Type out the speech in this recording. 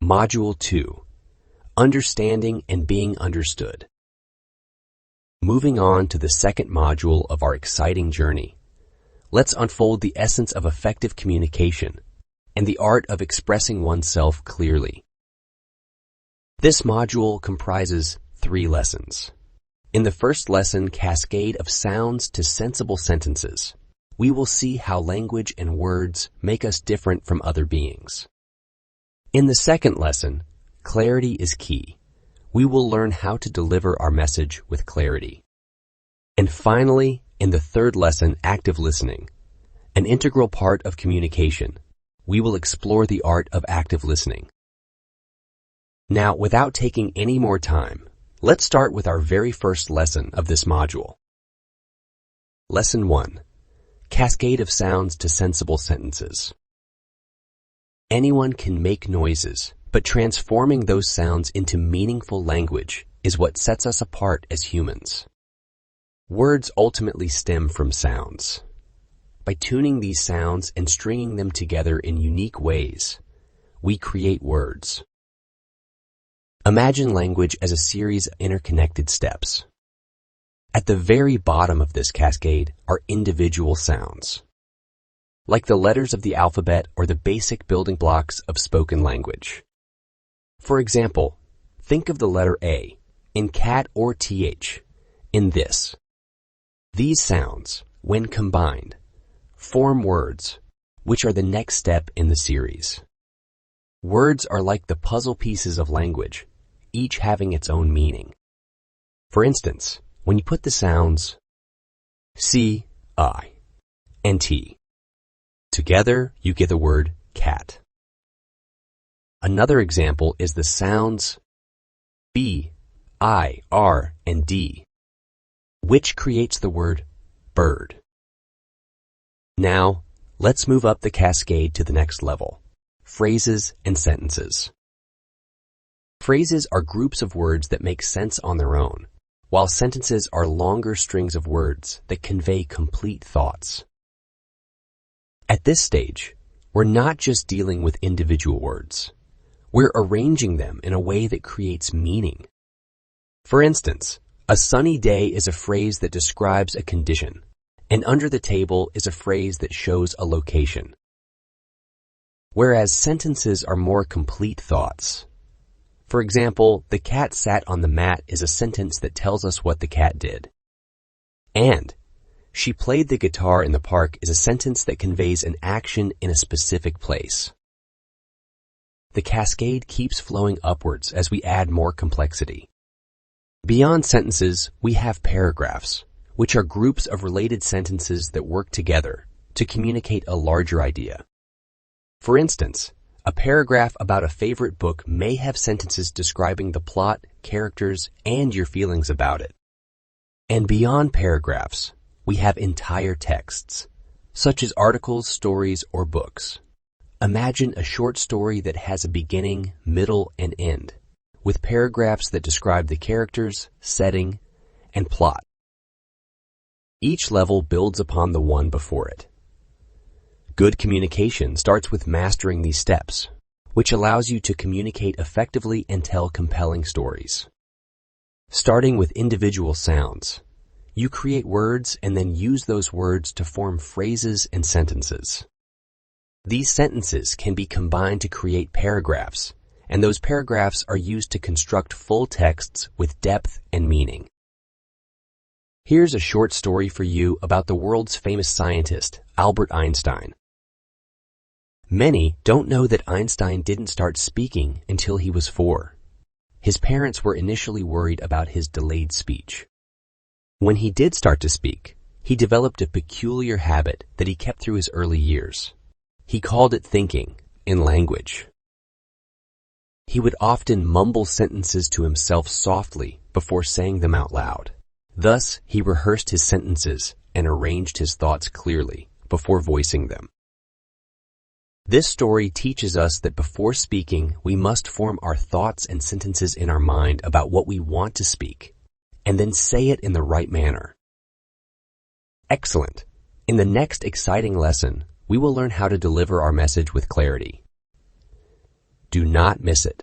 Module 2. Understanding and being understood. Moving on to the second module of our exciting journey, let's unfold the essence of effective communication and the art of expressing oneself clearly. This module comprises 3 lessons. In the first lesson, Cascade of Sounds to Sensible Sentences, we will see how language and words make us different from other beings. In the second lesson, Clarity is Key, we will learn how to deliver our message with clarity. And finally, in the third lesson, Active Listening, an integral part of communication, we will explore the art of active listening. Now, without taking any more time, let's start with our very first lesson of this module. Lesson 1. Cascade of Sounds to Sensible Sentences. Anyone can make noises, but transforming those sounds into meaningful language is what sets us apart as humans. Words ultimately stem from sounds. By tuning these sounds and stringing them together in unique ways, we create words. Imagine language as a series of interconnected steps. At the very bottom of this cascade are individual sounds, like the letters of the alphabet or the basic building blocks of spoken language. For example, think of the letter A in cat or th in this. These sounds, when combined, form words, which are the next step in the series. Words are like the puzzle pieces of language, each having its own meaning. For instance, when you put the sounds C, I, and T together, you get the word cat. Another example is the sounds B, I, R, and D, which creates the word bird. Now, let's move up the cascade to the next level, phrases and sentences. Phrases are groups of words that make sense on their own, while sentences are longer strings of words that convey complete thoughts. At this stage, we're not just dealing with individual words. We're arranging them in a way that creates meaning. For instance, a sunny day is a phrase that describes a condition, and under the table is a phrase that shows a location. Whereas sentences are more complete thoughts. For example, the cat sat on the mat is a sentence that tells us what the cat did. And she played the guitar in the park is a sentence that conveys an action in a specific place. The cascade keeps flowing upwards as we add more complexity. Beyond sentences, we have paragraphs, which are groups of related sentences that work together to communicate a larger idea. For instance, a paragraph about a favorite book may have sentences describing the plot, characters, and your feelings about it. And beyond paragraphs, we have entire texts, such as articles, stories, or books. Imagine a short story that has a beginning, middle, and end, with paragraphs that describe the characters, setting, and plot. Each level builds upon the one before it. Good communication starts with mastering these steps, which allows you to communicate effectively and tell compelling stories. Starting with individual sounds, you create words and then use those words to form phrases and sentences. These sentences can be combined to create paragraphs, and those paragraphs are used to construct full texts with depth and meaning. Here's a short story for you about the world's famous scientist, Albert Einstein. Many don't know that Einstein didn't start speaking until he was 4. His parents were initially worried about his delayed speech. When he did start to speak, he developed a peculiar habit that he kept through his early years. He called it thinking in language. He would often mumble sentences to himself softly before saying them out loud. Thus, he rehearsed his sentences and arranged his thoughts clearly before voicing them. This story teaches us that before speaking, we must form our thoughts and sentences in our mind about what we want to speak, and then say it in the right manner. Excellent! In the next exciting lesson, we will learn how to deliver our message with clarity. Do not miss it.